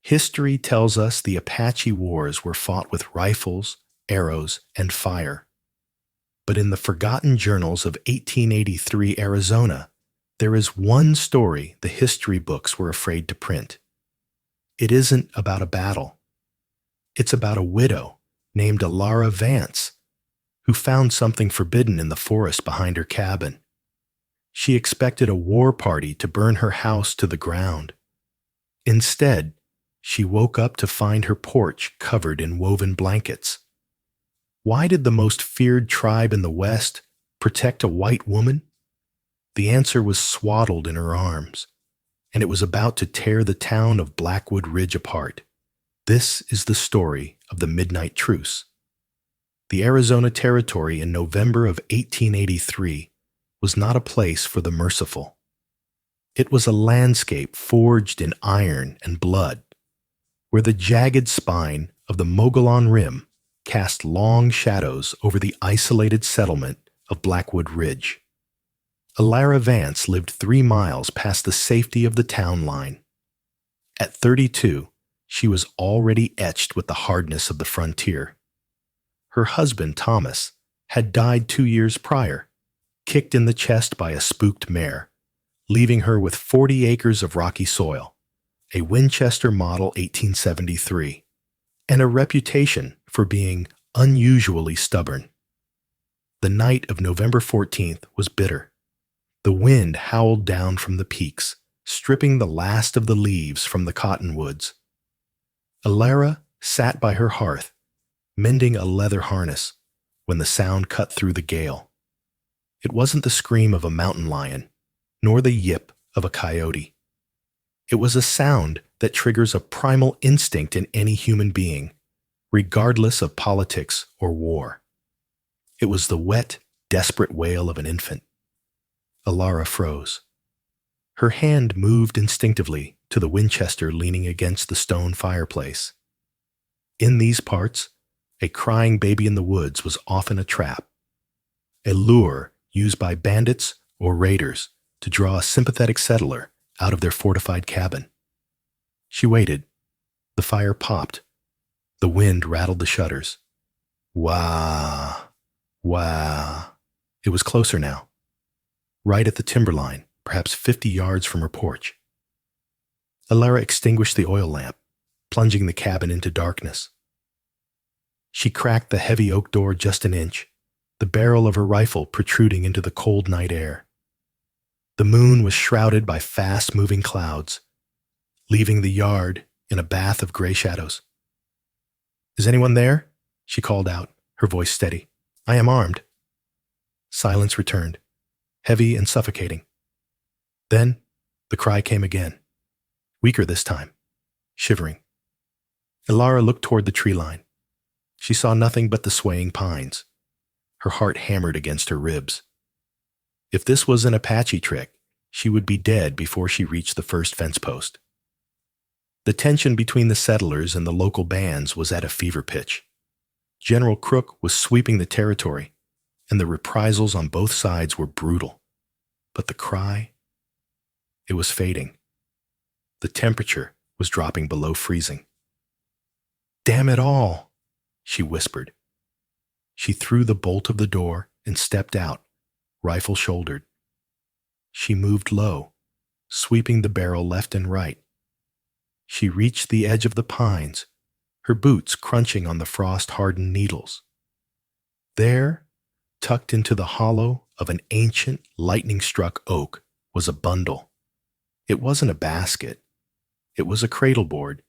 History tells us the Apache Wars were fought with rifles, arrows, and fire. But in the forgotten journals of 1883 Arizona, there is one story the history books were afraid to print. It isn't about a battle. It's about a widow named Alara Vance, who found something forbidden in the forest behind her cabin. She expected a war party to burn her house to the ground. Instead, she woke up to find her porch covered in woven blankets. Why did the most feared tribe in the West protect a white woman? The answer was swaddled in her arms, and it was about to tear the town of Blackwood Ridge apart. This is the story of the Midnight Truce. The Arizona Territory in November of 1883 was not a place for the merciful. It was a landscape forged in iron and blood, where the jagged spine of the Mogollon Rim cast long shadows over the isolated settlement of Blackwood Ridge. Alara Vance lived 3 miles past the safety of the town line. At 32, she was already etched with the hardness of the frontier. Her husband, Thomas, had died 2 years prior, kicked in the chest by a spooked mare, leaving her with 40 acres of rocky soil, a Winchester Model 1873, and a reputation for being unusually stubborn. The night of November 14th was bitter. The wind howled down from the peaks, stripping the last of the leaves from the cottonwoods. Alara sat by her hearth, mending a leather harness, when the sound cut through the gale. It wasn't the scream of a mountain lion, nor the yip of a coyote. It was a sound that triggers a primal instinct in any human being, regardless of politics or war. It was the wet, desperate wail of an infant. Alara froze. Her hand moved instinctively to the Winchester leaning against the stone fireplace. In these parts, a crying baby in the woods was often a trap, a lure used by bandits or raiders to draw a sympathetic settler out of their fortified cabin. She waited. The fire popped. The wind rattled the shutters. Wah, wah. It was closer now, right at the timberline, perhaps 50 yards from her porch. Alara extinguished the oil lamp, plunging the cabin into darkness. She cracked the heavy oak door just an inch, the barrel of her rifle protruding into the cold night air. The moon was shrouded by fast-moving clouds, leaving the yard in a bath of gray shadows. "Is anyone there?" she called out, her voice steady. "I am armed." Silence returned, heavy and suffocating. Then the cry came again, weaker this time, shivering. Alara looked toward the tree line. She saw nothing but the swaying pines. Her heart hammered against her ribs. If this was an Apache trick, she would be dead before she reached the first fence post. The tension between the settlers and the local bands was at a fever pitch. General Crook was sweeping the territory, and the reprisals on both sides were brutal. But the cry? It was fading. The temperature was dropping below freezing. "Damn it all," she whispered. She threw the bolt of the door and stepped out, rifle shouldered. She moved low, sweeping the barrel left and right. She reached the edge of the pines, her boots crunching on the frost-hardened needles. There, tucked into the hollow of an ancient, lightning-struck oak, was a bundle. It wasn't a basket. It was a cradleboard,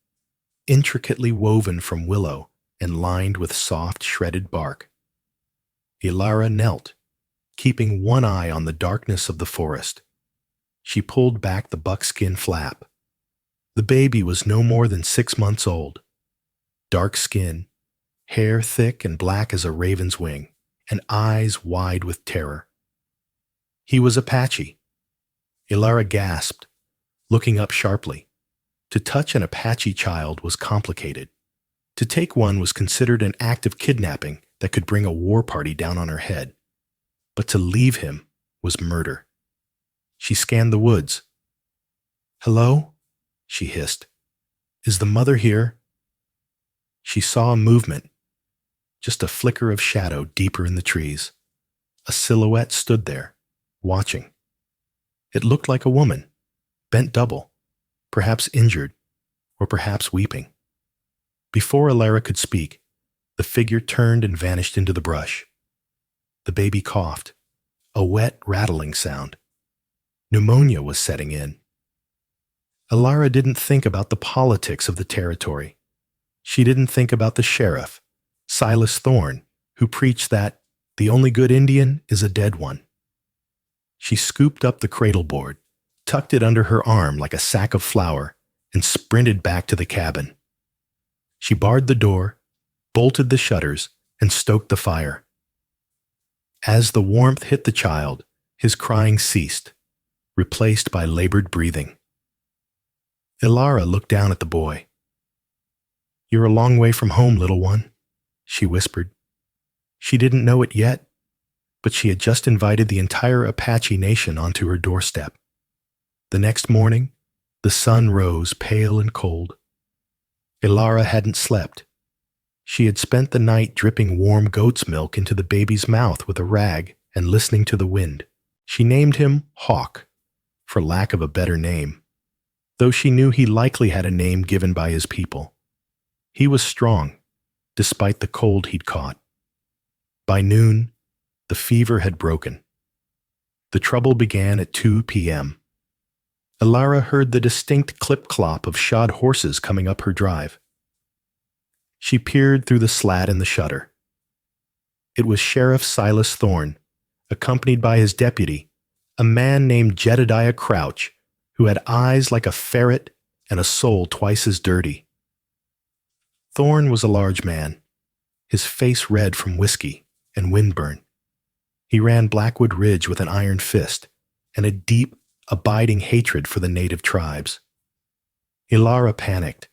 intricately woven from willow and lined with soft, shredded bark. Alara knelt, keeping one eye on the darkness of the forest. She pulled back the buckskin flap. The baby was no more than 6 months old. Dark skin, hair thick and black as a raven's wing, and eyes wide with terror. He was Apache. Alara gasped, looking up sharply. To touch an Apache child was complicated. To take one was considered an act of kidnapping that could bring a war party down on her head. But to leave him was murder. She scanned the woods. "Hello?" she hissed. Is the mother here?" She saw a movement, just a flicker of shadow deeper in the trees. A silhouette stood there, watching. It looked like a woman, bent double, perhaps injured, or perhaps weeping. Before Alara could speak, the figure turned and vanished into the brush. The baby coughed, a wet, rattling sound. Pneumonia was setting in. Alara didn't think about the politics of the territory. She didn't think about the sheriff, Silas Thorne, who preached that the only good Indian is a dead one. She scooped up the cradle board, tucked it under her arm like a sack of flour, and sprinted back to the cabin. She barred the door, bolted the shutters, and stoked the fire. As the warmth hit the child, his crying ceased, replaced by labored breathing. Alara looked down at the boy. "You're a long way from home, little one," she whispered. She didn't know it yet, but she had just invited the entire Apache nation onto her doorstep. The next morning, the sun rose pale and cold. Alara hadn't slept. She had spent the night dripping warm goat's milk into the baby's mouth with a rag and listening to the wind. She named him Hawk, for lack of a better name, though she knew he likely had a name given by his people. He was strong, despite the cold he'd caught. By noon, the fever had broken. The trouble began at 2 p.m. Alara heard the distinct clip-clop of shod horses coming up her drive. She peered through the slat in the shutter. It was Sheriff Silas Thorne, accompanied by his deputy, a man named Jedediah Crouch, who had eyes like a ferret and a soul twice as dirty. Thorne was a large man, his face red from whiskey and windburn. He ran Blackwood Ridge with an iron fist and a deep, abiding hatred for the native tribes. Alara panicked.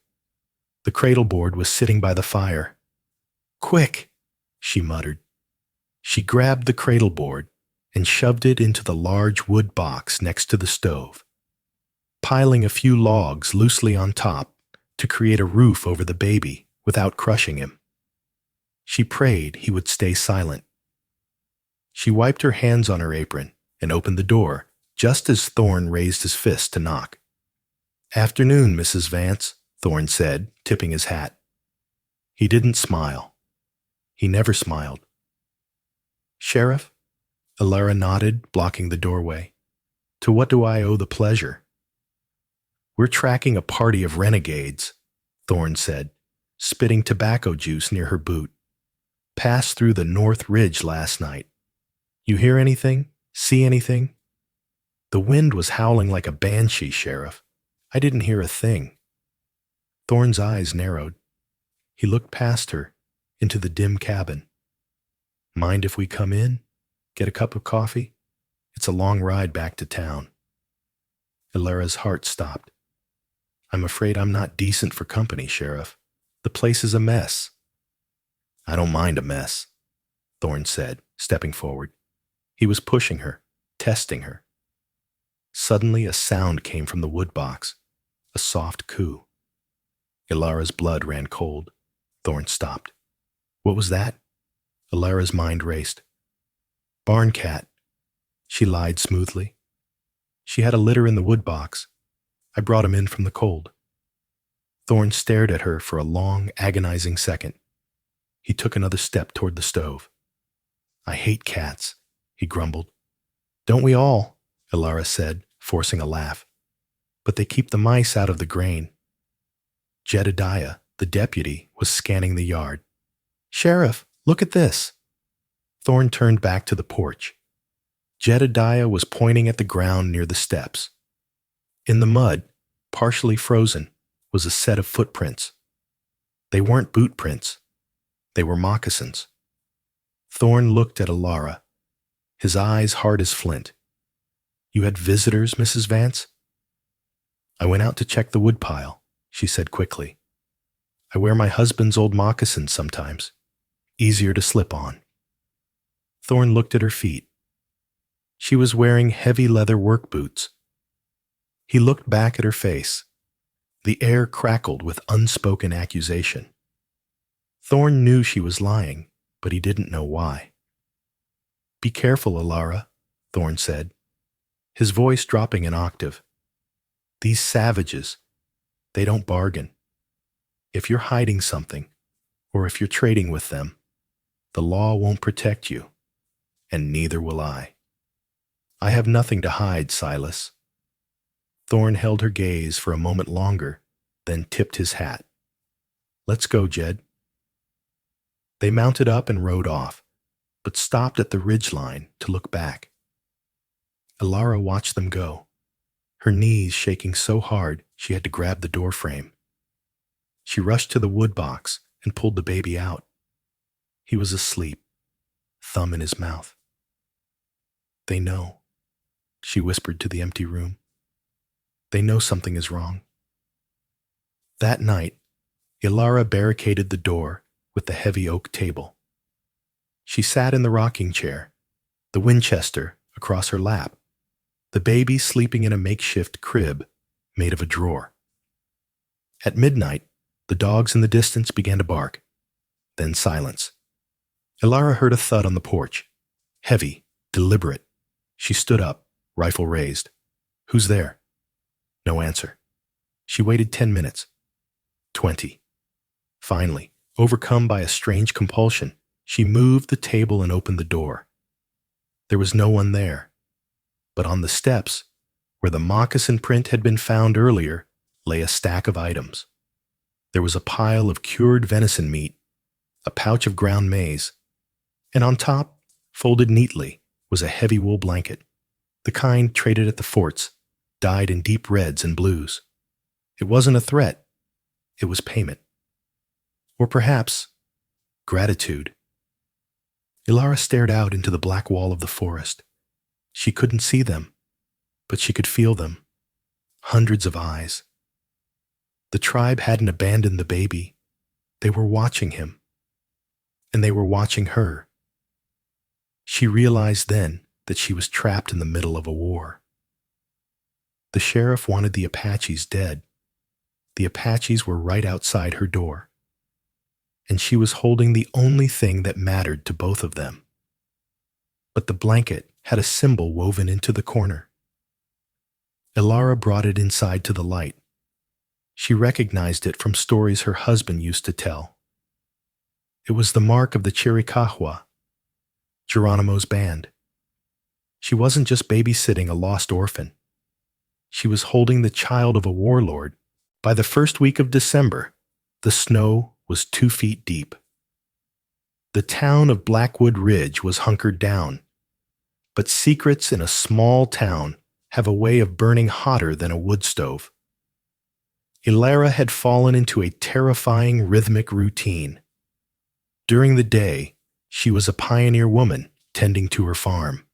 The cradle board was sitting by the fire. "Quick!" she muttered. She grabbed the cradle board and shoved it into the large wood box next to the stove, piling a few logs loosely on top to create a roof over the baby without crushing him. She prayed he would stay silent. She wiped her hands on her apron and opened the door just as Thorne raised his fist to knock. "Afternoon, Mrs. Vance," Thorne said, tipping his hat. He didn't smile. He never smiled. "Sheriff?" Alara nodded, blocking the doorway. "To what do I owe the pleasure?" "We're tracking a party of renegades," Thorne said, spitting tobacco juice near her boot. "Passed through the North Ridge last night. You hear anything? See anything?" "The wind was howling like a banshee, Sheriff. I didn't hear a thing." Thorne's eyes narrowed. He looked past her, into the dim cabin. "Mind if we come in? Get a cup of coffee? It's a long ride back to town." Alara's heart stopped. "I'm afraid I'm not decent for company, Sheriff. The place is a mess." "I don't mind a mess," Thorne said, stepping forward. He was pushing her, testing her. Suddenly a sound came from the wood box, a soft coo. Alara's blood ran cold. Thorne stopped. "What was that?" Alara's mind raced. "Barn cat," she lied smoothly. "She had a litter in the wood box. I brought him in from the cold." Thorne stared at her for a long, agonizing second. He took another step toward the stove. "I hate cats," he grumbled. "Don't we all?" Alara said, forcing a laugh. "But they keep the mice out of the grain." Jedediah, the deputy, was scanning the yard. "Sheriff, look at this." Thorne turned back to the porch. Jedediah was pointing at the ground near the steps. In the mud, partially frozen, was a set of footprints. They weren't boot prints. They were moccasins. Thorne looked at Alara, his eyes hard as flint. "You had visitors, Mrs. Vance?" "I went out to check the woodpile," she said quickly. "I wear my husband's old moccasins sometimes. Easier to slip on." Thorne looked at her feet. She was wearing heavy leather work boots. He looked back at her face. The air crackled with unspoken accusation. Thorn knew she was lying, but he didn't know why. "Be careful, Alara," Thorn said, his voice dropping an octave. "These savages, they don't bargain. If you're hiding something, or if you're trading with them, the law won't protect you, and neither will I." "I have nothing to hide, Silas." Thorn held her gaze for a moment longer, then tipped his hat. "Let's go, Jed." They mounted up and rode off, but stopped at the ridgeline to look back. Alara watched them go, her knees shaking so hard she had to grab the door frame. She rushed to the wood box and pulled the baby out. He was asleep, thumb in his mouth. "They know," she whispered to the empty room. "They know something is wrong." That night, Ilara barricaded the door with the heavy oak table. She sat in the rocking chair, the Winchester across her lap, the baby sleeping in a makeshift crib made of a drawer. At midnight, the dogs in the distance began to bark, then silence. Ilara heard a thud on the porch, heavy, deliberate. She stood up, rifle raised. "Who's there?" No answer. She waited 10 minutes. 20. Finally, overcome by a strange compulsion, she moved the table and opened the door. There was no one there, but on the steps, where the moccasin print had been found earlier, lay a stack of items. There was a pile of cured venison meat, a pouch of ground maize, and on top, folded neatly, was a heavy wool blanket, the kind traded at the forts, dyed in deep reds and blues. It wasn't a threat. It was payment. Or perhaps gratitude. Ilara stared out into the black wall of the forest. She couldn't see them, but she could feel them. Hundreds of eyes. The tribe hadn't abandoned the baby. They were watching him. And they were watching her. She realized then that she was trapped in the middle of a war. The sheriff wanted the Apaches dead. The Apaches were right outside her door. And she was holding the only thing that mattered to both of them. But the blanket had a symbol woven into the corner. Ilara brought it inside to the light. She recognized it from stories her husband used to tell. It was the mark of the Chiricahua, Geronimo's band. She wasn't just babysitting a lost orphan. She was holding the child of a warlord. By the first week of December, the snow was 2 feet deep. The town of Blackwood Ridge was hunkered down, but secrets in a small town have a way of burning hotter than a wood stove. Ilara had fallen into a terrifying rhythmic routine. During the day, she was a pioneer woman tending to her farm.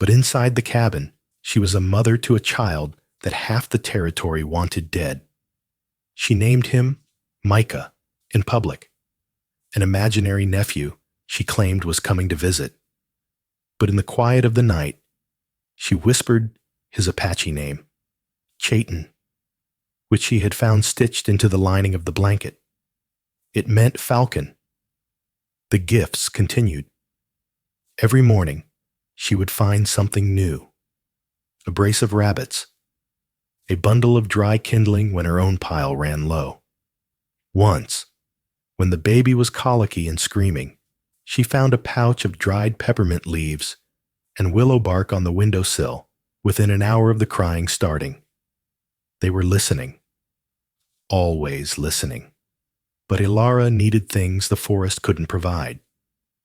But inside the cabin, she was a mother to a child that half the territory wanted dead. She named him Micah in public, an imaginary nephew she claimed was coming to visit. But in the quiet of the night, she whispered his Apache name, Chayton, which she had found stitched into the lining of the blanket. It meant falcon. The gifts continued. Every morning, she would find something new. A brace of rabbits, a bundle of dry kindling when her own pile ran low. Once, when the baby was colicky and screaming, she found a pouch of dried peppermint leaves and willow bark on the windowsill within an hour of the crying starting. They were listening. Always listening. But Ilara needed things the forest couldn't provide.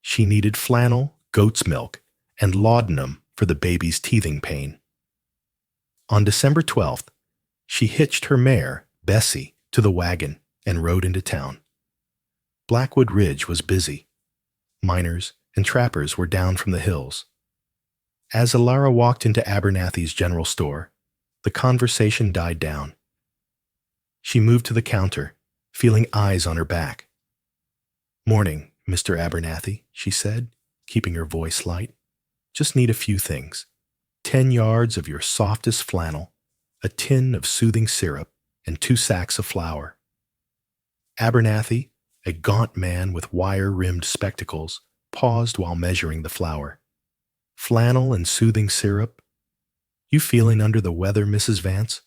She needed flannel, goat's milk, and laudanum for the baby's teething pain. On December 12th, she hitched her mare, Bessie, to the wagon and rode into town. Blackwood Ridge was busy. Miners and trappers were down from the hills. As Ilara walked into Abernathy's general store, the conversation died down. She moved to the counter, feeling eyes on her back. "Morning, Mr. Abernathy," she said, keeping her voice light. "Just need a few things. 10 yards of your softest flannel, a tin of soothing syrup, and 2 sacks of flour. Abernathy, a gaunt man with wire-rimmed spectacles, paused while measuring the flour. Flannel and soothing syrup. You feeling under the weather, Mrs. Vance?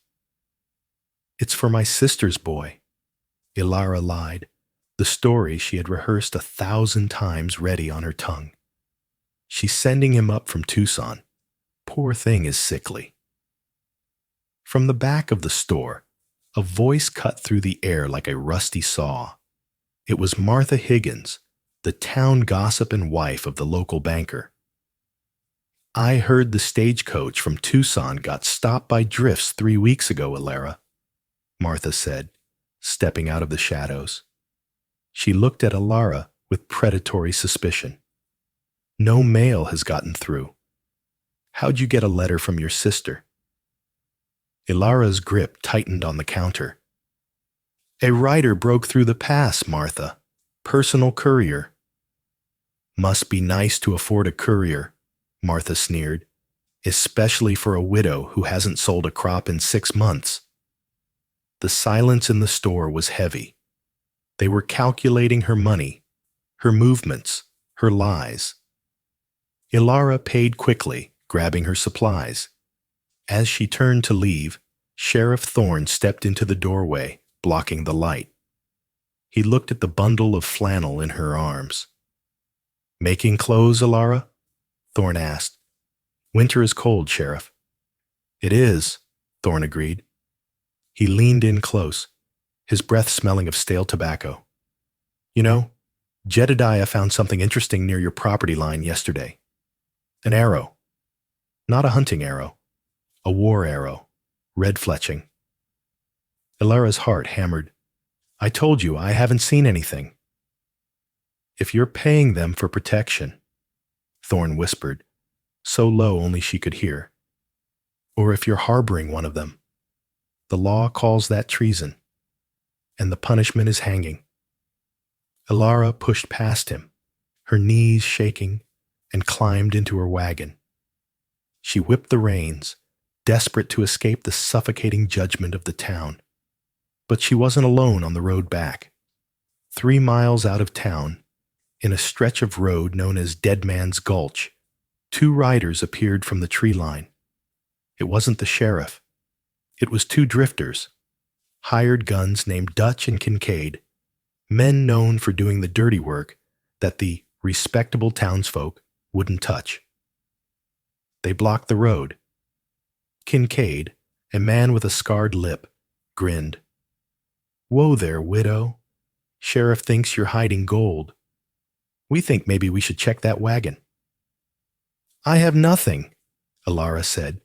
It's for my sister's boy. Ilara lied, the story she had rehearsed 1,000 times ready on her tongue. She's sending him up from Tucson. Poor thing is sickly. From the back of the store, a voice cut through the air like a rusty saw. It was Martha Higgins, the town gossip and wife of the local banker. I heard the stagecoach from Tucson got stopped by drifts 3 weeks ago, Ilara, Martha said, stepping out of the shadows. She looked at Ilara with predatory suspicion. No mail has gotten through. How'd you get a letter from your sister? Ilara's grip tightened on the counter. A rider broke through the pass, Martha. Personal courier. Must be nice to afford a courier, Martha sneered, especially for a widow who hasn't sold a crop in 6 months. The silence in the store was heavy. They were calculating her money, her movements, her lies. Ilara paid quickly, grabbing her supplies. As she turned to leave, Sheriff Thorne stepped into the doorway, blocking the light. He looked at the bundle of flannel in her arms. Making clothes, Ilara? Thorne asked. Winter is cold, Sheriff. It is, Thorne agreed. He leaned in close, his breath smelling of stale tobacco. You know, Jedediah found something interesting near your property line yesterday. An arrow. Not a hunting arrow. A war arrow. Red fletching. Ilara's heart hammered. I told you I haven't seen anything. If you're paying them for protection, Thorne whispered, so low only she could hear. Or if you're harboring one of them. The law calls that treason, and the punishment is hanging. Ilara pushed past him, her knees shaking, and climbed into her wagon. She whipped the reins, desperate to escape the suffocating judgment of the town. But she wasn't alone on the road back. 3 miles out of town, in a stretch of road known as Dead Man's Gulch, 2 riders appeared from the tree line. It wasn't the sheriff. It was 2 drifters, hired guns named Dutch and Kincaid, men known for doing the dirty work that the respectable townsfolk wouldn't touch. They blocked the road. Kincaid, a man with a scarred lip, grinned. Whoa there, widow. Sheriff thinks you're hiding gold. We think maybe we should check that wagon. I have nothing, Ilara said,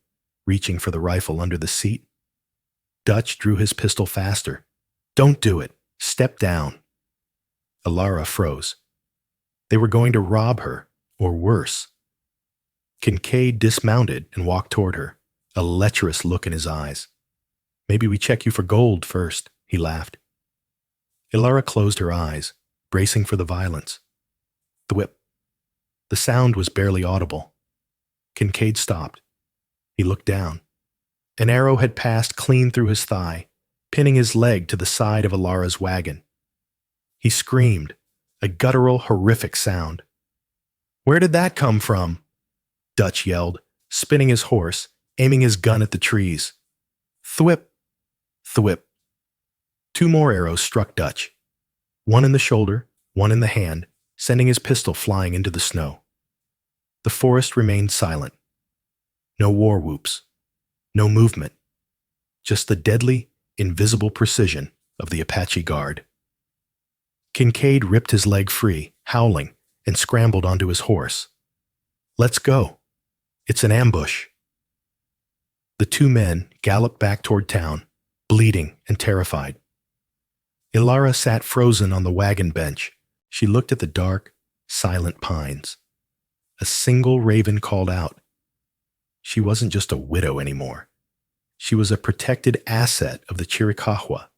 reaching for the rifle under the seat. Dutch drew his pistol faster. Don't do it. Step down. Ilara froze. They were going to rob her, or worse. Kincaid dismounted and walked toward her, a lecherous look in his eyes. Maybe we check you for gold first, he laughed. Ilara closed her eyes, bracing for the violence. The whip. The sound was barely audible. Kincaid stopped. He looked down. An arrow had passed clean through his thigh, pinning his leg to the side of Ilara's wagon. He screamed, a guttural, horrific sound. Where did that come from? Dutch yelled, spinning his horse, aiming his gun at the trees. Thwip! Thwip! 2 more arrows struck Dutch. One in the shoulder, one in the hand, sending his pistol flying into the snow. The forest remained silent. No war whoops. No movement. Just the deadly, invisible precision of the Apache guard. Kincaid ripped his leg free, howling, and scrambled onto his horse. Let's go. It's an ambush. The 2 men galloped back toward town, bleeding and terrified. Ilara sat frozen on the wagon bench. She looked at the dark, silent pines. A single raven called out. She wasn't just a widow anymore. She was a protected asset of the Chiricahua.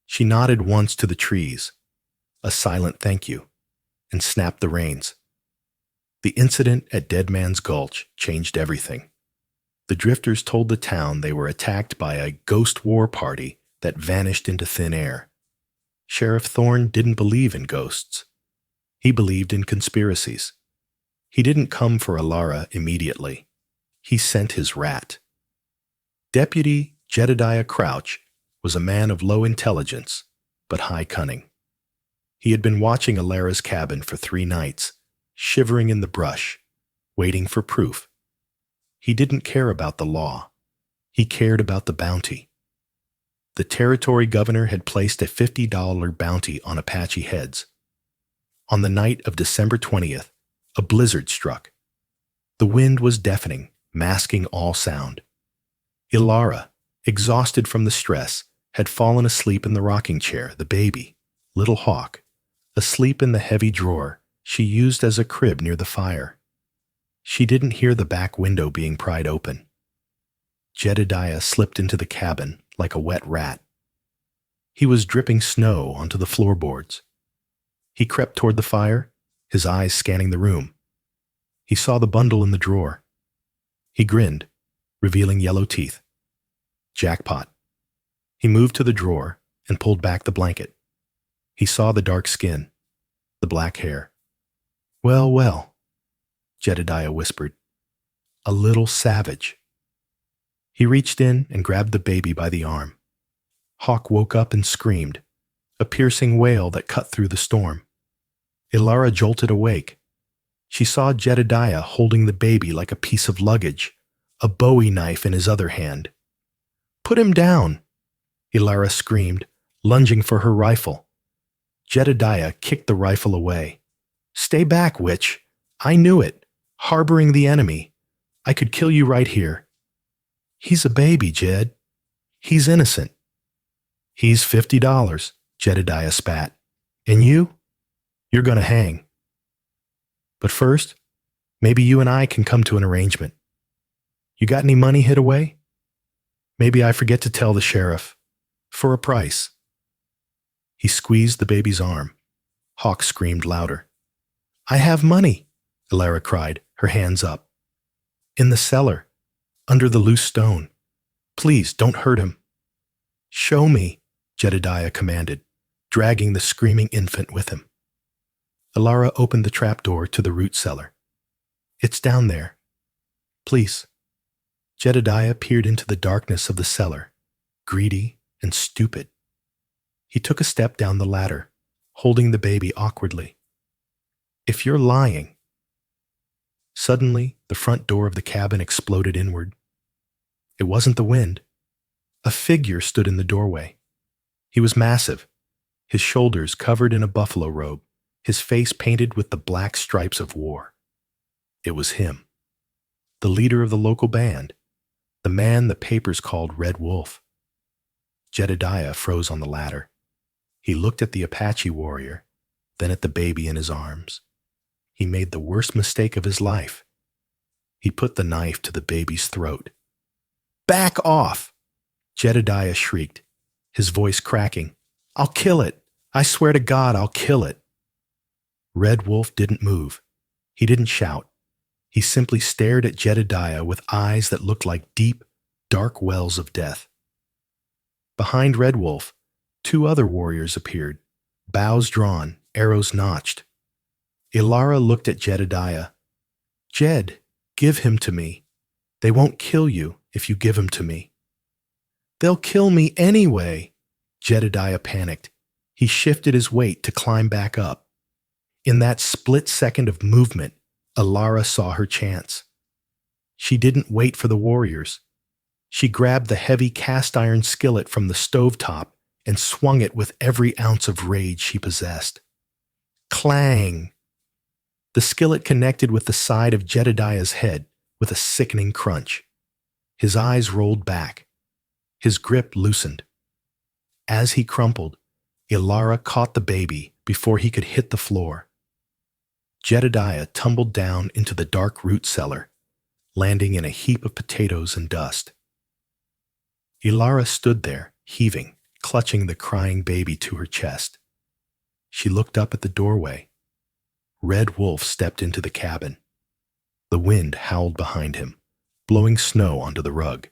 She nodded once to the trees, a silent thank you, and snapped the reins. The incident at Dead Man's Gulch changed everything. The drifters told the town they were attacked by a ghost war party that vanished into thin air. Sheriff Thorne didn't believe in ghosts. He believed in conspiracies. He didn't come for Alara immediately. He sent his rat. Deputy Jedediah Crouch was a man of low intelligence, but high cunning. He had been watching Alara's cabin for 3 nights, shivering in the brush, waiting for proof. He didn't care about the law. He cared about the bounty. The territory governor had placed a $50 bounty on Apache heads. On the night of December 20th, a blizzard struck. The wind was deafening, masking all sound. Alara, exhausted from the stress, had fallen asleep in the rocking chair, the baby, Little Hawk, asleep in the heavy drawer she used as a crib near the fire. She didn't hear the back window being pried open. Jedediah slipped into the cabin like a wet rat. He was dripping snow onto the floorboards. He crept toward the fire, his eyes scanning the room. He saw the bundle in the drawer. He grinned, revealing yellow teeth. Jackpot. He moved to the drawer and pulled back the blanket. He saw the dark skin, the black hair. Well, well, Jedediah whispered. A little savage. He reached in and grabbed the baby by the arm. Hawk woke up and screamed, a piercing wail that cut through the storm. Alara jolted awake. She saw Jedediah holding the baby like a piece of luggage, a Bowie knife in his other hand. Put him down, Alara screamed, lunging for her rifle. Jedediah kicked the rifle away. Stay back, witch. I knew it. Harboring the enemy. I could kill you right here. He's a baby, Jed. He's innocent. He's $50, Jedediah spat. And you? You're gonna hang. But first, maybe you and I can come to an arrangement. You got any money hid away? Maybe I forget to tell the sheriff. For a price. He squeezed the baby's arm. Hawk screamed louder. I have money, Alara cried, her hands up. In the cellar, under the loose stone. Please, don't hurt him. Show me, Jedediah commanded, dragging the screaming infant with him. Alara opened the trapdoor to the root cellar. It's down there. Please. Jedediah peered into the darkness of the cellar, greedy and stupid. He took a step down the ladder, holding the baby awkwardly. If you're lying. Suddenly, the front door of the cabin exploded inward. It wasn't the wind. A figure stood in the doorway. He was massive, his shoulders covered in a buffalo robe, his face painted with the black stripes of war. It was him, the leader of the local band, the man the papers called Red Wolf. Jedediah froze on the ladder. He looked at the Apache warrior, then at the baby in his arms. He made the worst mistake of his life. He put the knife to the baby's throat. Back off! Jedediah shrieked, his voice cracking. I'll kill it! I swear to God, I'll kill it! Red Wolf didn't move. He didn't shout. He simply stared at Jedediah with eyes that looked like deep, dark wells of death. Behind Red Wolf, 2 other warriors appeared, bows drawn, arrows notched. Alara looked at Jedediah. Jed, give him to me. They won't kill you if you give him to me. They'll kill me anyway, Jedediah panicked. He shifted his weight to climb back up. In that split second of movement, Alara saw her chance. She didn't wait for the warriors. She grabbed the heavy cast-iron skillet from the stovetop and swung it with every ounce of rage she possessed. Clang! The skillet connected with the side of Jedediah's head with a sickening crunch. His eyes rolled back. His grip loosened. As he crumpled, Alara caught the baby before he could hit the floor. Jedediah tumbled down into the dark root cellar, landing in a heap of potatoes and dust. Alara stood there, heaving, clutching the crying baby to her chest. She looked up at the doorway. Red Wolf stepped into the cabin. The wind howled behind him, blowing snow onto the rug.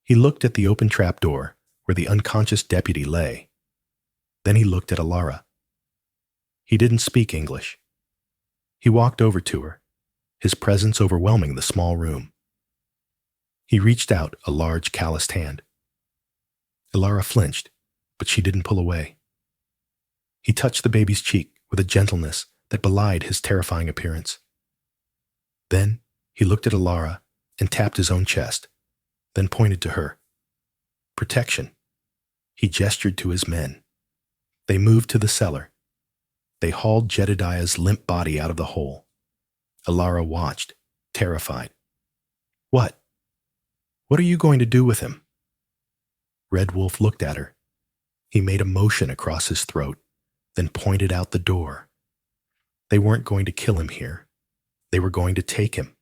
He looked at the open trapdoor, where the unconscious deputy lay. Then he looked at Alara. He didn't speak English. He walked over to her, his presence overwhelming the small room. He reached out a large calloused hand. Alara flinched, but she didn't pull away. He touched the baby's cheek with a gentleness that belied his terrifying appearance. Then he looked at Alara and tapped his own chest, then pointed to her. Protection. He gestured to his men. They moved to the cellar. They hauled Jedediah's limp body out of the hole. Alara watched, terrified. What? What are you going to do with him? Red Wolf looked at her. He made a motion across his throat, then pointed out the door. They weren't going to kill him here. They were going to take him.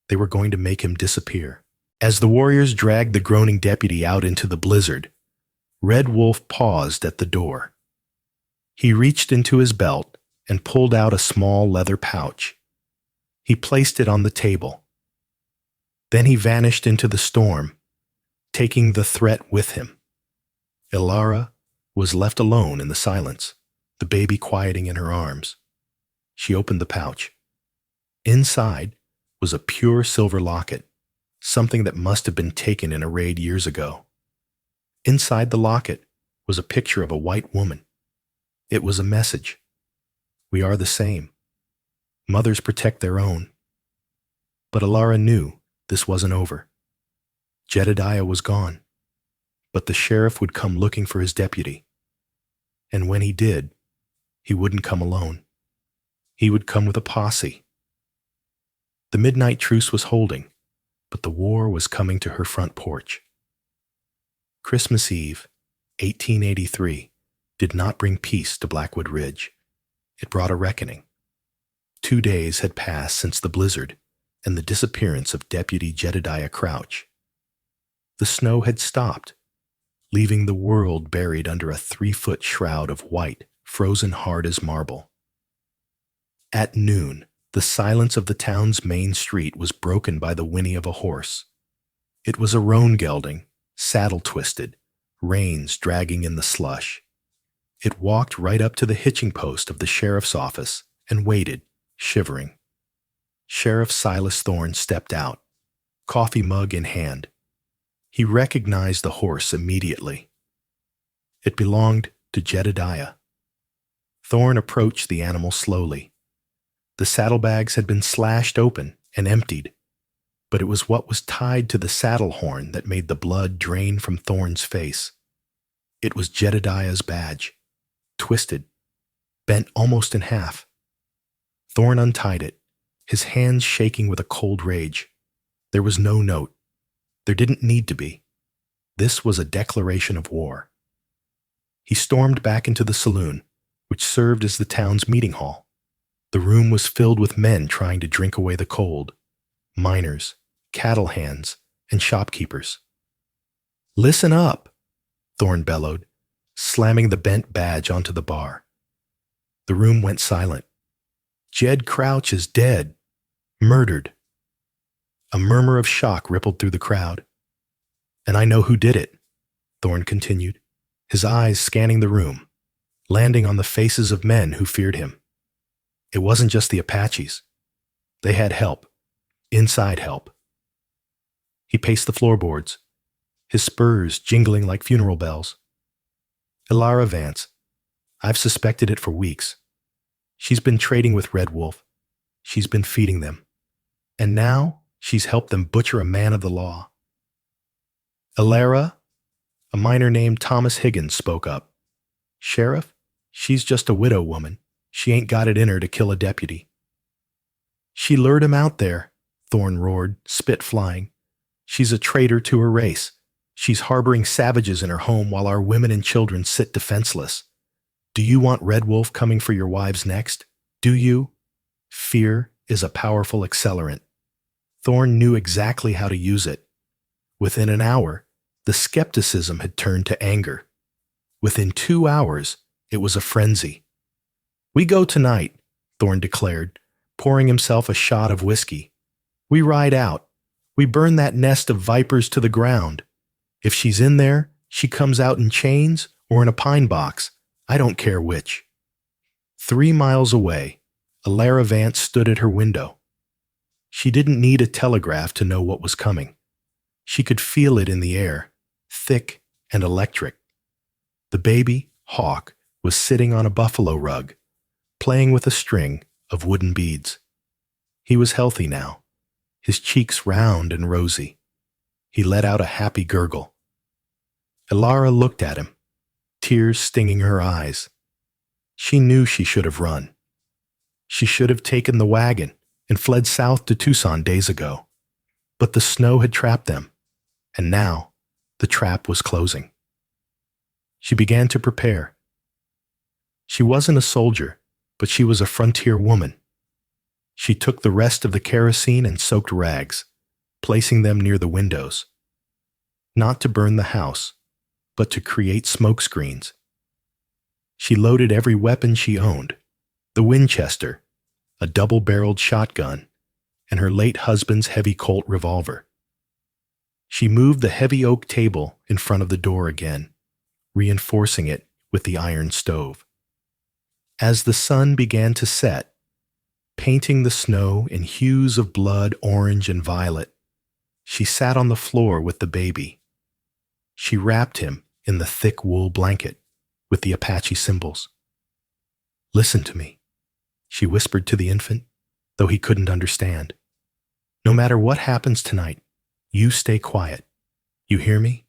They were going to make him disappear. As the warriors dragged the groaning deputy out into the blizzard, Red Wolf paused at the door. He reached into his belt and pulled out a small leather pouch. He placed it on the table. Then he vanished into the storm, taking the threat with him. Alara was left alone in the silence, the baby quieting in her arms. She opened the pouch. Inside was a pure silver locket, something that must have been taken in a raid years ago. Inside the locket was a picture of a white woman. It was a message. We are the same. Mothers protect their own. But Alara knew this wasn't over. Jedediah was gone, but the sheriff would come looking for his deputy. And when he did, he wouldn't come alone. He would come with a posse. The midnight truce was holding, but the war was coming to her front porch. Christmas Eve, 1883, did not bring peace to Blackwood Ridge. It brought a reckoning. 2 days had passed since the blizzard and the disappearance of Deputy Jedediah Crouch. The snow had stopped, leaving the world buried under a 3-foot shroud of white, frozen hard as marble. At noon, the silence of the town's main street was broken by the whinny of a horse. It was a roan gelding, saddle twisted, reins dragging in the slush. It walked right up to the hitching post of the sheriff's office and waited, shivering. Sheriff Silas Thorne stepped out, coffee mug in hand. He recognized the horse immediately. It belonged to Jedediah. Thorne approached the animal slowly. The saddlebags had been slashed open and emptied, but it was what was tied to the saddle horn that made the blood drain from Thorne's face. It was Jedediah's badge, twisted, bent almost in half. Thorne untied it, his hands shaking with a cold rage. There was no note. There didn't need to be. This was a declaration of war. He stormed back into the saloon, which served as the town's meeting hall. The room was filled with men trying to drink away the cold, miners, cattle hands, and shopkeepers. "Listen up," Thorne bellowed, slamming the bent badge onto the bar. The room went silent. "Jed Crouch is dead. Murdered." A murmur of shock rippled through the crowd. "And I know who did it," Thorne continued, his eyes scanning the room, landing on the faces of men who feared him. It wasn't just the Apaches. They had help, inside help. He paced the floorboards, his spurs jingling like funeral bells. "Alara Vance. I've suspected it for weeks. She's been trading with Red Wolf. She's been feeding them. And now she's helped them butcher a man of the law." "Alara?" A miner named Thomas Higgins spoke up. "Sheriff, she's just a widow woman. She ain't got it in her to kill a deputy." "She lured him out there," Thorne roared, spit flying. "She's a traitor to her race. She's harboring savages in her home while our women and children sit defenseless. Do you want Red Wolf coming for your wives next? Do you? Fear is a powerful accelerant." Thorne knew exactly how to use it. Within an hour, the skepticism had turned to anger. Within 2 hours, it was a frenzy. "We go tonight," Thorne declared, pouring himself a shot of whiskey. "We ride out. We burn that nest of vipers to the ground. If she's in there, She comes out in chains or in a pine box. I don't care which. 3 miles away, Alara Vance stood at her window. She didn't need a telegraph to know what was coming. She could feel it in the air, thick and electric. The baby, Hawk, was sitting on a buffalo rug, playing with a string of wooden beads. He was healthy now, his cheeks round and rosy. He let out a happy gurgle. Alara looked at him, tears stinging her eyes. She knew she should have run. She should have taken the wagon and fled south to Tucson days ago. But the snow had trapped them, and now the trap was closing. She began to prepare. She wasn't a soldier, but she was a frontier woman. She took the rest of the kerosene and soaked rags, placing them near the windows. Not to burn the house, but to create smoke screens. She loaded every weapon she owned, the Winchester, a double-barreled shotgun, and her late husband's heavy Colt revolver. She moved the heavy oak table in front of the door again, reinforcing it with the iron stove. As the sun began to set, painting the snow in hues of blood, orange, and violet, she sat on the floor with the baby. She wrapped him in the thick wool blanket with the Apache symbols. "Listen to me," she whispered to the infant, though he couldn't understand. "No matter what happens tonight, you stay quiet. You hear me?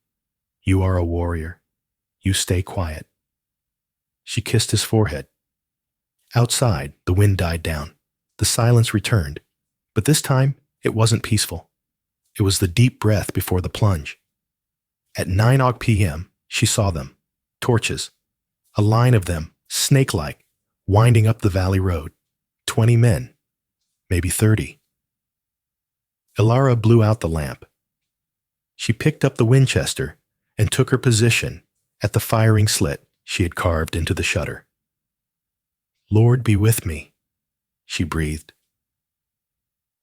You are a warrior. You stay quiet." She kissed his forehead. Outside, the wind died down. The silence returned, but this time it wasn't peaceful. It was the deep breath before the plunge. At 9 p.m., she saw them, torches, a line of them, snake-like, winding up the valley road. 20 men, maybe 30. Alara blew out the lamp. She picked up the Winchester and took her position at the firing slit she had carved into the shutter. "Lord be with me," she breathed.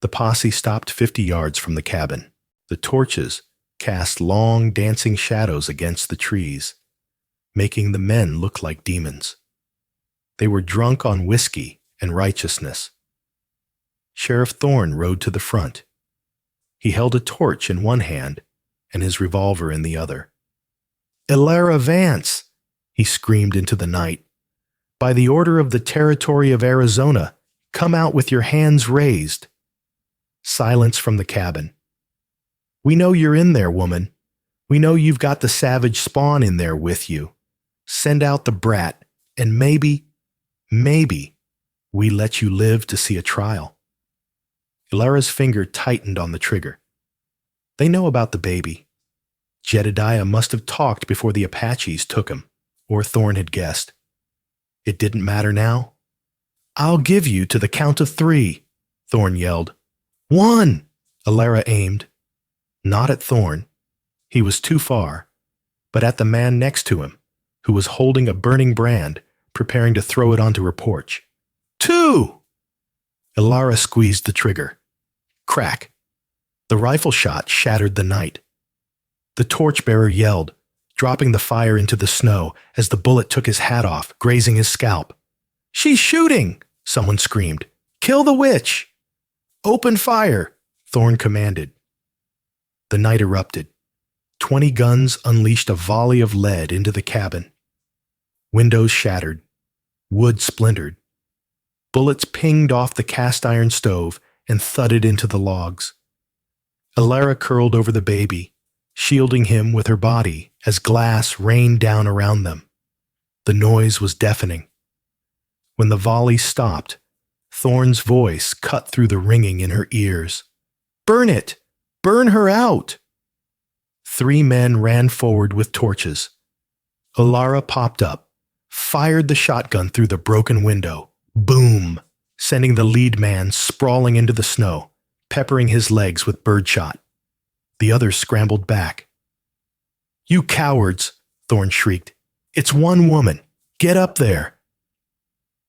The posse stopped 50 yards from the cabin. The torches cast long dancing shadows against the trees, making the men look like demons. They were drunk on whiskey and righteousness. Sheriff Thorne rode to the front. He held a torch in one hand and his revolver in the other. "Alara Vance!" he screamed into the night. "By the order of the Territory of Arizona, come out with your hands raised." Silence from the cabin. "We know you're in there, woman. We know you've got the savage spawn in there with you. Send out the brat, and maybe we let you live to see a trial." Alara's finger tightened on the trigger. They know about the baby. Jedediah must have talked before the Apaches took him, or Thorne had guessed. It didn't matter now. "I'll give you to the count of 3, Thorne yelled. "1! Alara aimed. Not at Thorne. He was too far, but at the man next to him, who was holding a burning brand, preparing to throw it onto her porch. 2! Alara squeezed the trigger. Crack. The rifle shot shattered the night. The torchbearer yelled, dropping the fire into the snow as the bullet took his hat off, grazing his scalp. "She's shooting!" someone screamed. "Kill the witch!" "Open fire!" Thorne commanded. The night erupted. 20 guns unleashed a volley of lead into the cabin. Windows shattered. Wood splintered. Bullets pinged off the cast-iron stove and thudded into the logs. Alara curled over the baby, shielding him with her body as glass rained down around them. The noise was deafening. When the volley stopped, Thorne's voice cut through the ringing in her ears. "Burn it! Burn her out!" 3 men ran forward with torches. Alara popped up, fired the shotgun through the broken window. Boom! Sending the lead man sprawling into the snow, peppering his legs with birdshot. The others scrambled back. "You cowards!" Thorne shrieked. "It's one woman! Get up there!"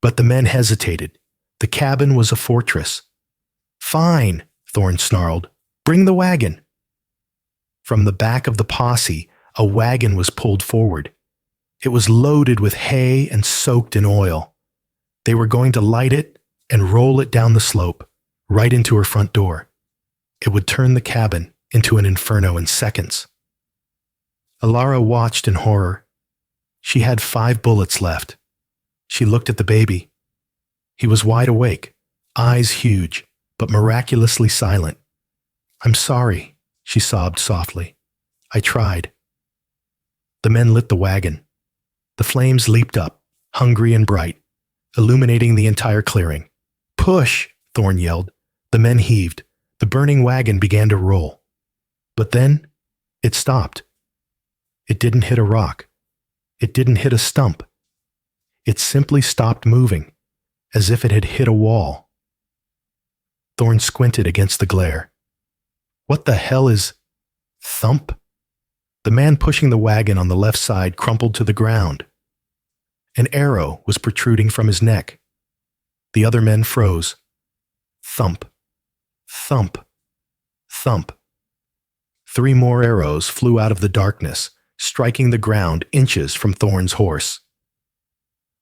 But the men hesitated. The cabin was a fortress. "Fine," Thorne snarled. "Bring the wagon." From the back of the posse, A wagon was pulled forward. It was loaded with hay and soaked in oil. They were going to light it and roll it down the slope, right into her front door. It would turn the cabin into an inferno in seconds. Alara watched in horror. She had 5 bullets left. She looked at the baby. He was wide awake, eyes huge, but miraculously silent. "I'm sorry," she sobbed softly. "I tried." The men lit the wagon. The flames leaped up, hungry and bright, illuminating the entire clearing. "Push!" Thorn yelled. The men heaved. The burning wagon began to roll. But then, it stopped. It didn't hit a rock. It didn't hit a stump. It simply stopped moving, as if it had hit a wall. Thorn squinted against the glare. What the hell is... Thump? The man pushing the wagon on the left side crumpled to the ground. An arrow was protruding from his neck. The other men froze. Thump. Thump. Thump. 3 more arrows flew out of the darkness, striking the ground inches from Thorn's horse.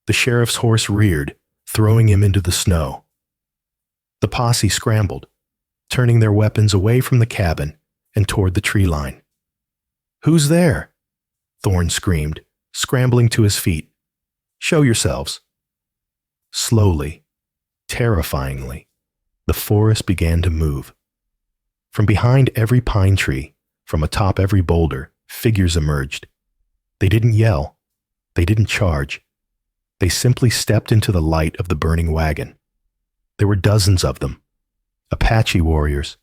The sheriff's horse reared, throwing him into the snow. The posse scrambled, turning their weapons away from the cabin and toward the tree line. "Who's there?" Thorn screamed, scrambling to his feet. "Show yourselves." Slowly, terrifyingly, the forest began to move. From behind every pine tree, from atop every boulder, figures emerged. They didn't yell. They didn't charge. They simply stepped into the light of the burning wagon. There were dozens of them, Apache warriors,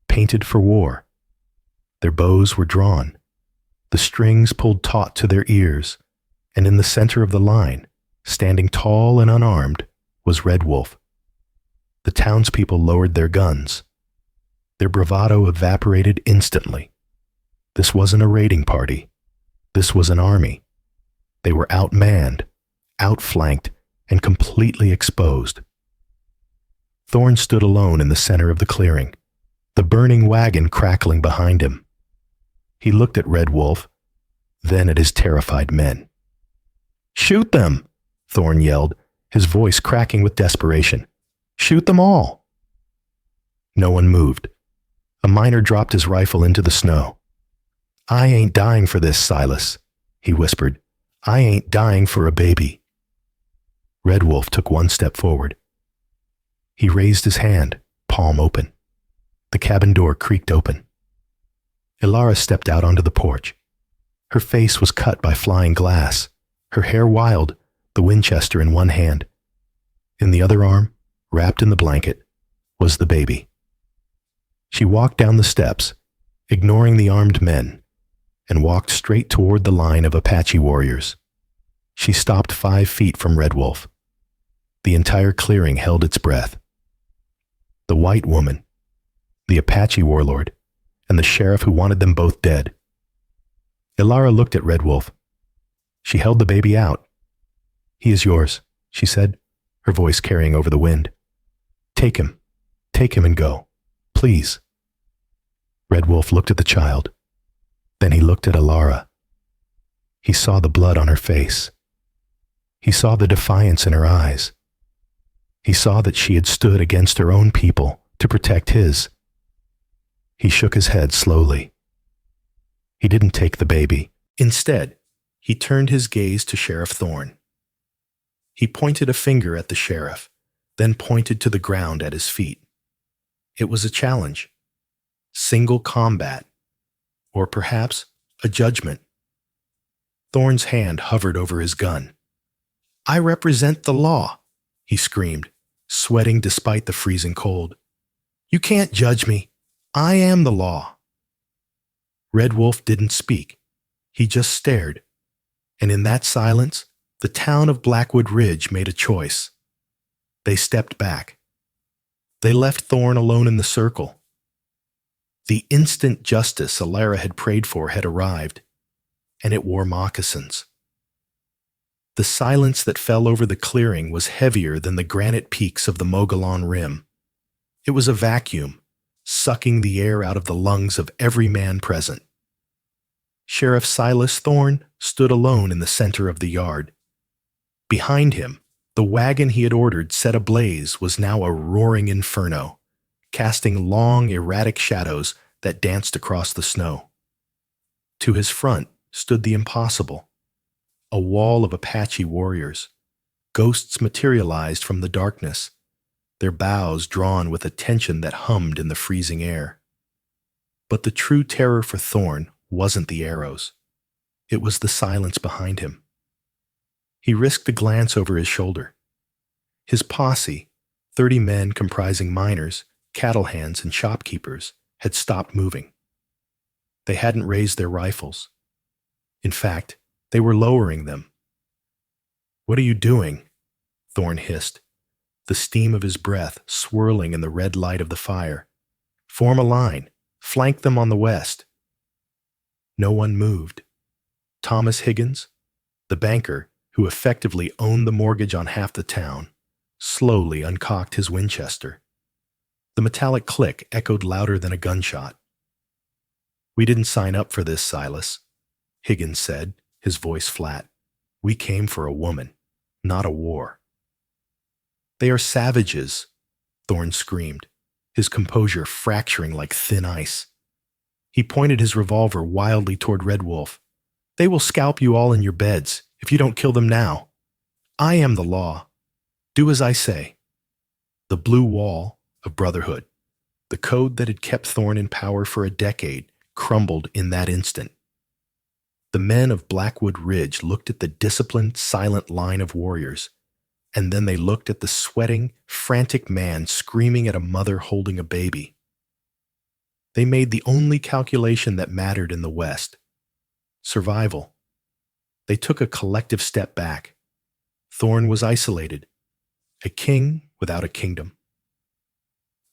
painted for war. Their bows were drawn, the strings pulled taut to their ears, and in the center of the line, standing tall and unarmed, was Red Wolf. The townspeople lowered their guns. Their bravado evaporated instantly. This wasn't a raiding party. This was an army. They were outmanned, outflanked, and completely exposed. Thorn stood alone in the center of the clearing, the burning wagon crackling behind him. He looked at Red Wolf, then at his terrified men. "Shoot them!" Thorn yelled, his voice cracking with desperation. "Shoot them all!" No one moved. A miner dropped his rifle into the snow. "I ain't dying for this, Silas," he whispered. "I ain't dying for a baby." Red Wolf took 1 step forward. He raised his hand, palm open. The cabin door creaked open. Alara stepped out onto the porch. Her face was cut by flying glass, her hair wild, the Winchester in one hand. In the other arm, wrapped in the blanket, was the baby. She walked down the steps, ignoring the armed men, and walked straight toward the line of Apache warriors. She stopped 5 feet from Red Wolf. The entire clearing held its breath. The white woman, the Apache warlord, and the sheriff who wanted them both dead. Alara looked at Red Wolf. She held the baby out. "He is yours," she said, her voice carrying over the wind. Take him and go, please." Red Wolf looked at the child. Then he looked at Alara. He saw the blood on her face. He saw the defiance in her eyes. He saw that she had stood against her own people to protect his. He shook his head slowly. He didn't take the baby. Instead, he turned his gaze to Sheriff Thorn. He pointed a finger at the sheriff, then pointed to the ground at his feet. It was a challenge. Single combat. Or perhaps a judgment. Thorn's hand hovered over his gun. "I represent the law," he screamed, sweating despite the freezing cold. "You can't judge me. I am the law." Red Wolf didn't speak. He just stared. And in that silence, the town of Blackwood Ridge made a choice. They stepped back. They left Thorn alone in the circle. The instant justice Alara had prayed for had arrived, and it wore moccasins. The silence that fell over the clearing was heavier than the granite peaks of the Mogollon Rim. It was a vacuum, sucking the air out of the lungs of every man present. Sheriff Silas Thorne stood alone in the center of the yard. Behind him, the wagon he had ordered set ablaze was now a roaring inferno, casting long, erratic shadows that danced across the snow. To his front stood the impossible, a wall of Apache warriors. Ghosts materialized from the darkness, their bows drawn with a tension that hummed in the freezing air. But the true terror for Thorne wasn't the arrows. It was the silence behind him. He risked a glance over his shoulder. His posse, 30 men comprising miners, cattle hands, and shopkeepers, had stopped moving. They hadn't raised their rifles. In fact, they were lowering them. "What are you doing?" Thorne hissed, the steam of his breath swirling in the red light of the fire. "Form a line. Flank them on the west." No one moved. Thomas Higgins, the banker who effectively owned the mortgage on half the town, slowly uncocked his Winchester. The metallic click echoed louder than a gunshot. "We didn't sign up for this, Silas," Higgins said, his voice flat. "We came for a woman, not a war." "They are savages," Thorne screamed, his composure fracturing like thin ice. He pointed his revolver wildly toward Red Wolf. "They will scalp you all in your beds if you don't kill them now. I am the law. Do as I say." The blue wall of brotherhood, the code that had kept Thorne in power for a decade, crumbled in that instant. The men of Blackwood Ridge looked at the disciplined, silent line of warriors, and then they looked at the sweating, frantic man screaming at a mother holding a baby. They made the only calculation that mattered in the West: survival. They took a collective step back. Thorne was isolated, a king without a kingdom.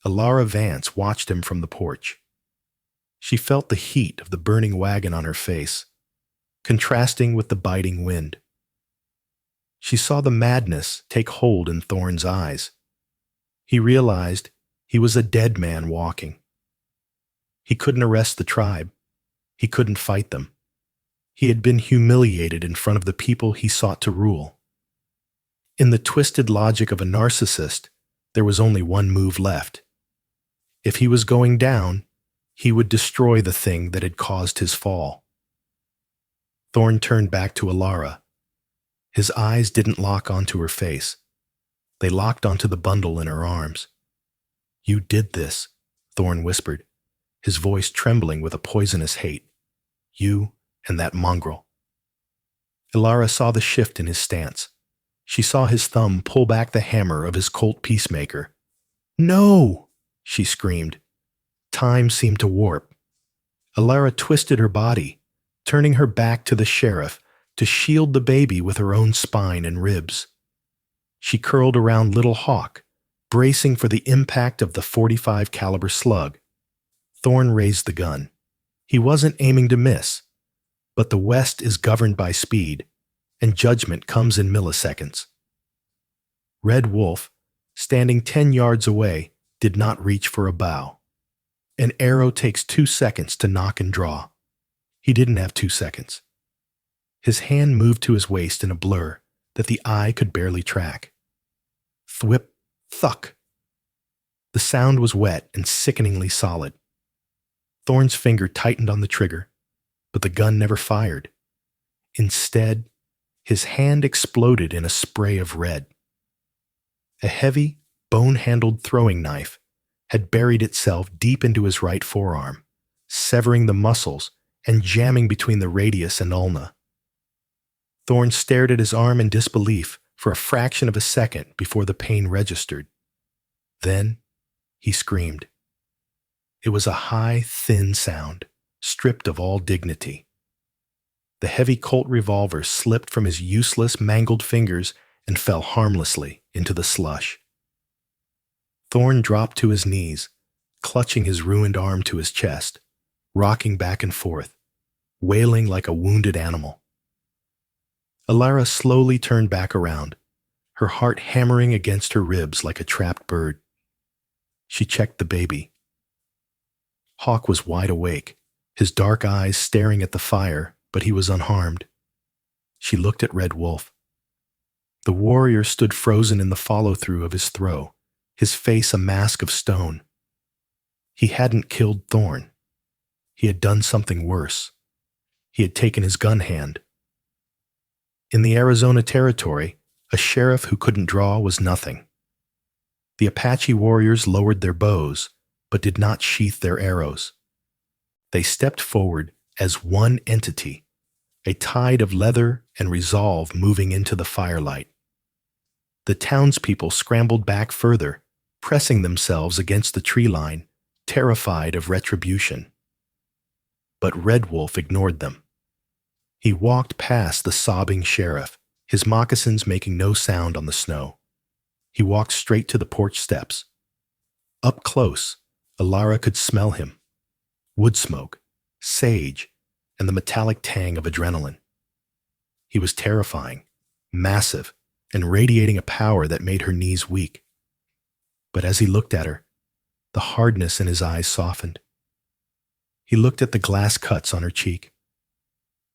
Alara Vance watched him from the porch. She felt the heat of the burning wagon on her face, contrasting with the biting wind. She saw the madness take hold in Thorne's eyes. He realized he was a dead man walking. He couldn't arrest the tribe. He couldn't fight them. He had been humiliated in front of the people he sought to rule. In the twisted logic of a narcissist, there was only one move left. If he was going down, he would destroy the thing that had caused his fall. Thorne turned back to Alara. His eyes didn't lock onto her face. They locked onto the bundle in her arms. "You did this," Thorne whispered, his voice trembling with a poisonous hate. "You and that mongrel." Alara saw the shift in his stance. She saw his thumb pull back the hammer of his Colt Peacemaker. "No!" she screamed. Time seemed to warp. Alara twisted her body, turning her back to the sheriff to shield the baby with her own spine and ribs. She curled around Little Hawk, bracing for the impact of the .45 caliber slug. Thorne raised the gun. He wasn't aiming to miss, but the West is governed by speed, and judgment comes in milliseconds. Red Wolf, standing 10 yards away, did not reach for a bow. An arrow takes 2 seconds to knock and draw. He didn't have 2 seconds. His hand moved to his waist in a blur that the eye could barely track. Thwip, thuck. The sound was wet and sickeningly solid. Thorne's finger tightened on the trigger, but the gun never fired. Instead, his hand exploded in a spray of red. A heavy, bone-handled throwing knife had buried itself deep into his right forearm, severing the muscles and jamming between the radius and ulna. Thorne stared at his arm in disbelief for a fraction of a second before the pain registered. Then he screamed. It was a high, thin sound, stripped of all dignity. The heavy Colt revolver slipped from his useless, mangled fingers and fell harmlessly into the slush. Thorne dropped to his knees, clutching his ruined arm to his chest, rocking back and forth, wailing like a wounded animal. Alara slowly turned back around, her heart hammering against her ribs like a trapped bird. She checked the baby. Hawk was wide awake, his dark eyes staring at the fire, but he was unharmed. She looked at Red Wolf. The warrior stood frozen in the follow-through of his throw, his face a mask of stone. He hadn't killed Thorn. He had done something worse. He had taken his gun hand. In the Arizona Territory, a sheriff who couldn't draw was nothing. The Apache warriors lowered their bows, but did not sheath their arrows. They stepped forward as one entity, a tide of leather and resolve moving into the firelight. The townspeople scrambled back further, pressing themselves against the tree line, terrified of retribution. But Red Wolf ignored them. He walked past the sobbing sheriff, his moccasins making no sound on the snow. He walked straight to the porch steps. Up close, Alara could smell him. Wood smoke, sage, and the metallic tang of adrenaline. He was terrifying, massive, and radiating a power that made her knees weak. But as he looked at her, the hardness in his eyes softened. He looked at the glass cuts on her cheek.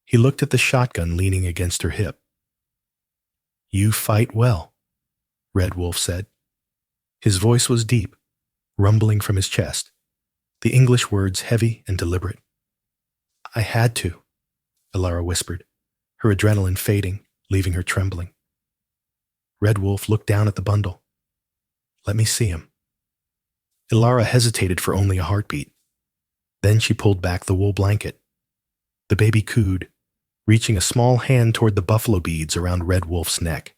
He looked at the shotgun leaning against her hip. "You fight well," Red Wolf said. His voice was deep, rumbling from his chest, the English words heavy and deliberate. "I had to," Alara whispered, her adrenaline fading, leaving her trembling. Red Wolf looked down at the bundle. "Let me see him." Alara hesitated for only a heartbeat. Then she pulled back the wool blanket. The baby cooed, reaching a small hand toward the buffalo beads around Red Wolf's neck.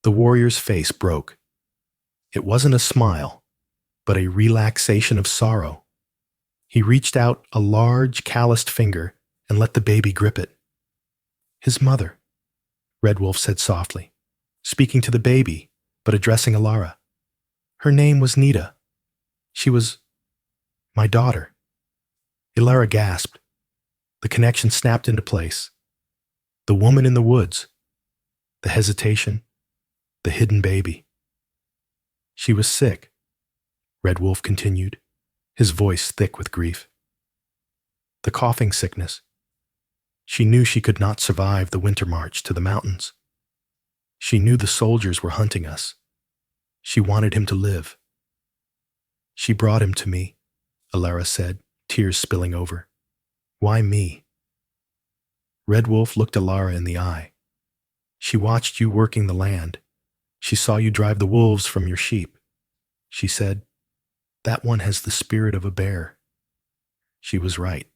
The warrior's face broke. It wasn't a smile, but a relaxation of sorrow. He reached out a large, calloused finger and let the baby grip it. "His mother," Red Wolf said softly, speaking to the baby, but addressing Alara. "Her name was Nita. She was my daughter." Alara gasped. The connection snapped into place. The woman in the woods, the hesitation, the hidden baby. "She was sick," Red Wolf continued, his voice thick with grief. "The coughing sickness. She knew she could not survive the winter march to the mountains. She knew the soldiers were hunting us. She wanted him to live. She brought him to me," Alara said, tears spilling over. "Why me?" Red Wolf looked Alara in the eye. "She watched you working the land. She saw you drive the wolves from your sheep. She said, 'That one has the spirit of a bear.' She was right."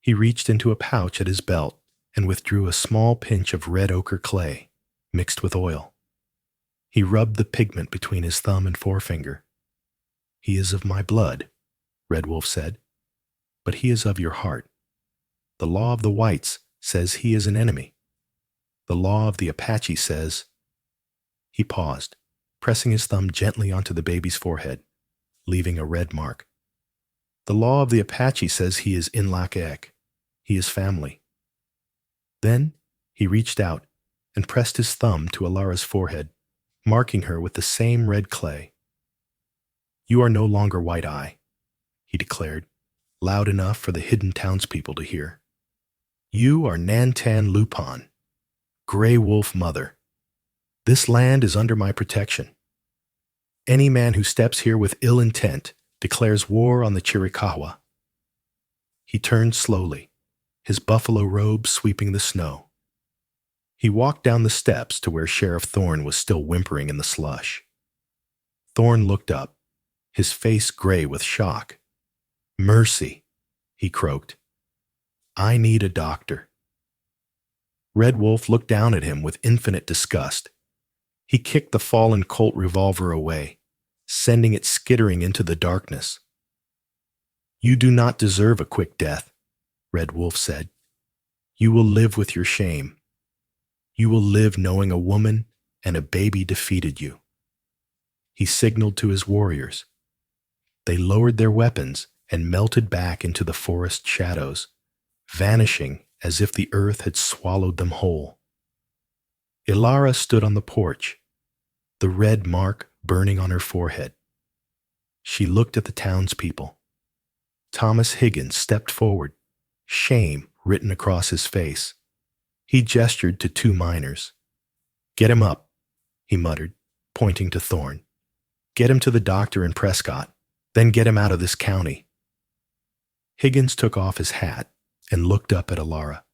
He reached into a pouch at his belt and withdrew a small pinch of red ochre clay, mixed with oil. He rubbed the pigment between his thumb and forefinger. "He is of my blood," Red Wolf said, "but he is of your heart. The law of the whites says he is an enemy. The law of the Apache says—" He paused, pressing his thumb gently onto the baby's forehead, leaving a red mark. "The law of the Apache says he is Inlak-Ek. He is family." Then he reached out and pressed his thumb to Alara's forehead, marking her with the same red clay. "You are no longer White Eye," he declared, loud enough for the hidden townspeople to hear. "You are Nantan Lupon, Gray Wolf Mother. This land is under my protection. Any man who steps here with ill intent declares war on the Chiricahua." He turned slowly, his buffalo robe sweeping the snow. He walked down the steps to where Sheriff Thorn was still whimpering in the slush. Thorn looked up, his face gray with shock. "Mercy," he croaked. "I need a doctor." Red Wolf looked down at him with infinite disgust. He kicked the fallen Colt revolver away, sending it skittering into the darkness. "You do not deserve a quick death," Red Wolf said. "You will live with your shame. You will live knowing a woman and a baby defeated you." He signaled to his warriors. They lowered their weapons and melted back into the forest shadows, vanishing as if the earth had swallowed them whole. Alara stood on the porch, the red mark burning on her forehead. She looked at the townspeople. Thomas Higgins stepped forward, shame written across his face. He gestured to two miners. "Get him up," he muttered, pointing to Thorne. "Get him to the doctor in Prescott, then get him out of this county." Higgins took off his hat and looked up at Alara.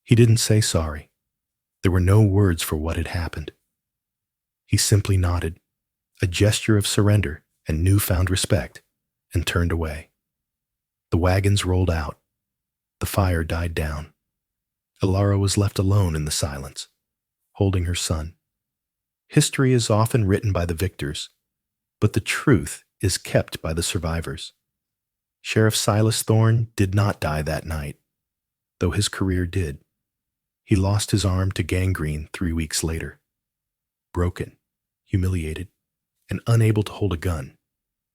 He didn't say sorry. There were no words for what had happened. He simply nodded, a gesture of surrender and newfound respect, and turned away. The wagons rolled out. The fire died down. Alara was left alone in the silence, holding her son. History is often written by the victors, but the truth is kept by the survivors. Sheriff Silas Thorne did not die that night, though his career did. He lost his arm to gangrene 3 weeks later. Broken, humiliated, and unable to hold a gun,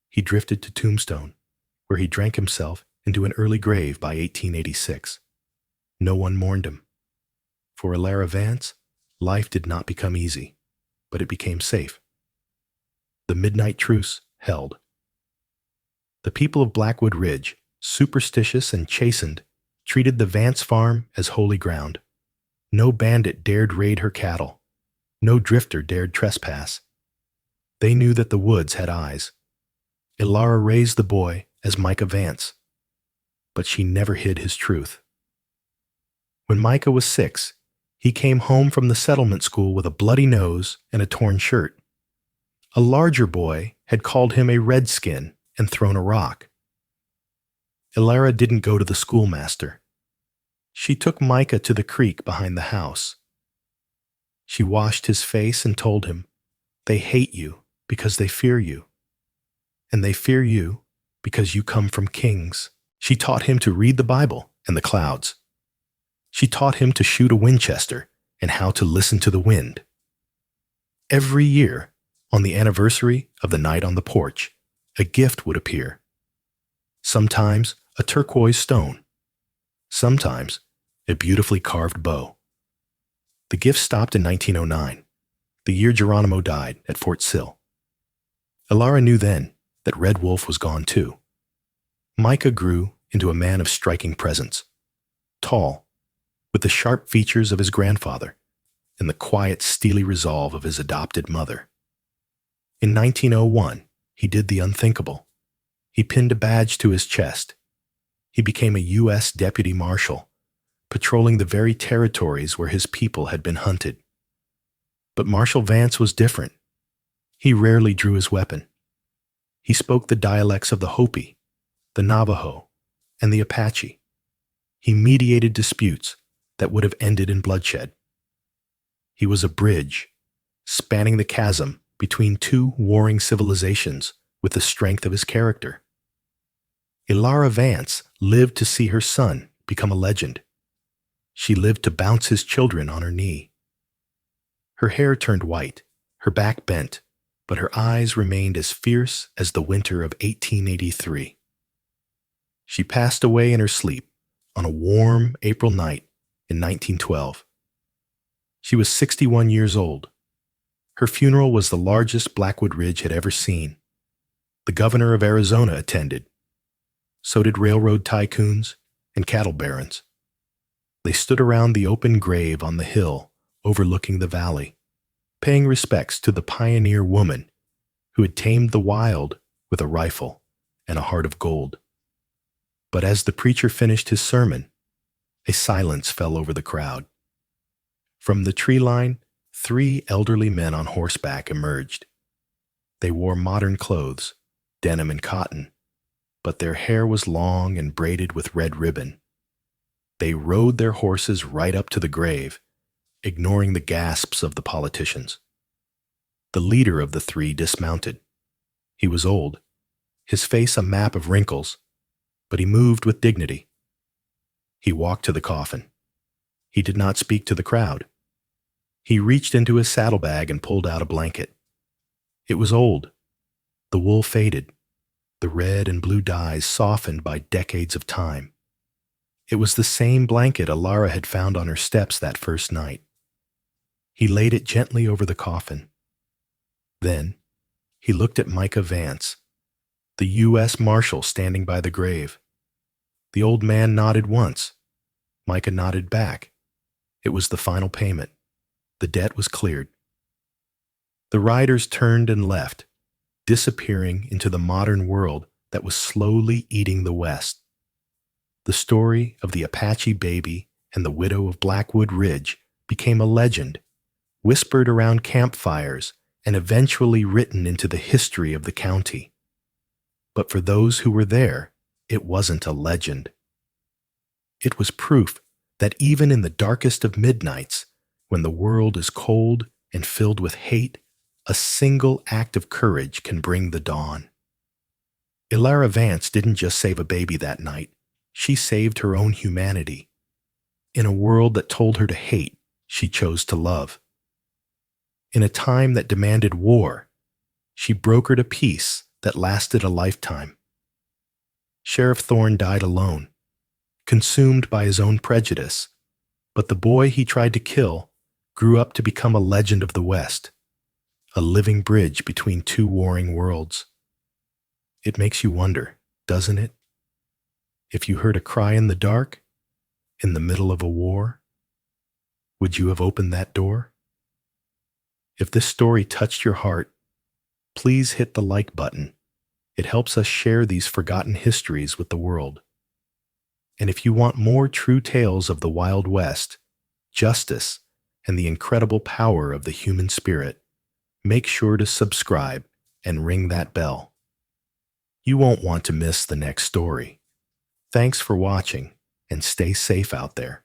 he drifted to Tombstone, where he drank himself into an early grave by 1886. No one mourned him. For Alara Vance, life did not become easy, but it became safe. The midnight truce held. The people of Blackwood Ridge, superstitious and chastened, treated the Vance farm as holy ground. No bandit dared raid her cattle. No drifter dared trespass. They knew that the woods had eyes. Alara raised the boy as Micah Vance, but she never hid his truth. When Micah was 6, he came home from the settlement school with a bloody nose and a torn shirt. A larger boy had called him a redskin and thrown a rock. Alara didn't go to the schoolmaster. She took Micah to the creek behind the house. She washed his face and told him, "They hate you because they fear you. And they fear you because you come from kings." She taught him to read the Bible and the clouds. She taught him to shoot a Winchester and how to listen to the wind. Every year, on the anniversary of the night on the porch, a gift would appear. Sometimes a turquoise stone. Sometimes a beautifully carved bow. The gift stopped in 1909, the year Geronimo died at Fort Sill. Alara knew then that Red Wolf was gone too. Micah grew into a man of striking presence, tall, with the sharp features of his grandfather and the quiet, steely resolve of his adopted mother. In 1901, he did the unthinkable. He pinned a badge to his chest. He became a U.S. Deputy Marshal, patrolling the very territories where his people had been hunted. But Marshal Vance was different. He rarely drew his weapon. He spoke the dialects of the Hopi, the Navajo, and the Apache. He mediated disputes that would have ended in bloodshed. He was a bridge, spanning the chasm between two warring civilizations with the strength of his character. Alara Vance lived to see her son become a legend. She lived to bounce his children on her knee. Her hair turned white, her back bent, but her eyes remained as fierce as the winter of 1883. She passed away in her sleep on a warm April night in 1912. She was 61 years old. Her funeral was the largest Blackwood Ridge had ever seen. The governor of Arizona attended. So did railroad tycoons and cattle barons. They stood around the open grave on the hill overlooking the valley, paying respects to the pioneer woman who had tamed the wild with a rifle and a heart of gold. But as the preacher finished his sermon, a silence fell over the crowd. From the tree line, 3 elderly men on horseback emerged. They wore modern clothes, denim and cotton, but their hair was long and braided with red ribbon. They rode their horses right up to the grave, ignoring the gasps of the politicians. The leader of the 3 dismounted. He was old, his face a map of wrinkles, but he moved with dignity. He walked to the coffin. He did not speak to the crowd. He reached into his saddlebag and pulled out a blanket. It was old. The wool faded. The red and blue dyes softened by decades of time. It was the same blanket Alara had found on her steps that first night. He laid it gently over the coffin. Then he looked at Micah Vance, the U.S. Marshal standing by the grave. The old man nodded once. Micah nodded back. It was the final payment. The debt was cleared. The riders turned and left, disappearing into the modern world that was slowly eating the West. The story of the Apache baby and the widow of Blackwood Ridge became a legend, whispered around campfires and eventually written into the history of the county. But for those who were there, it wasn't a legend. It was proof that even in the darkest of midnights, when the world is cold and filled with hate, a single act of courage can bring the dawn. Elara Vance didn't just save a baby that night. She saved her own humanity. In a world that told her to hate, she chose to love. In a time that demanded war, she brokered a peace that lasted a lifetime. Sheriff Thorne died alone, consumed by his own prejudice, but the boy he tried to kill grew up to become a legend of the West, a living bridge between two warring worlds. It makes you wonder, doesn't it? If you heard a cry in the dark, in the middle of a war, would you have opened that door? If this story touched your heart, please hit the like button. It helps us share these forgotten histories with the world. And if you want more true tales of the Wild West, justice, and the incredible power of the human spirit, make sure to subscribe and ring that bell. You won't want to miss the next story. Thanks for watching, and stay safe out there.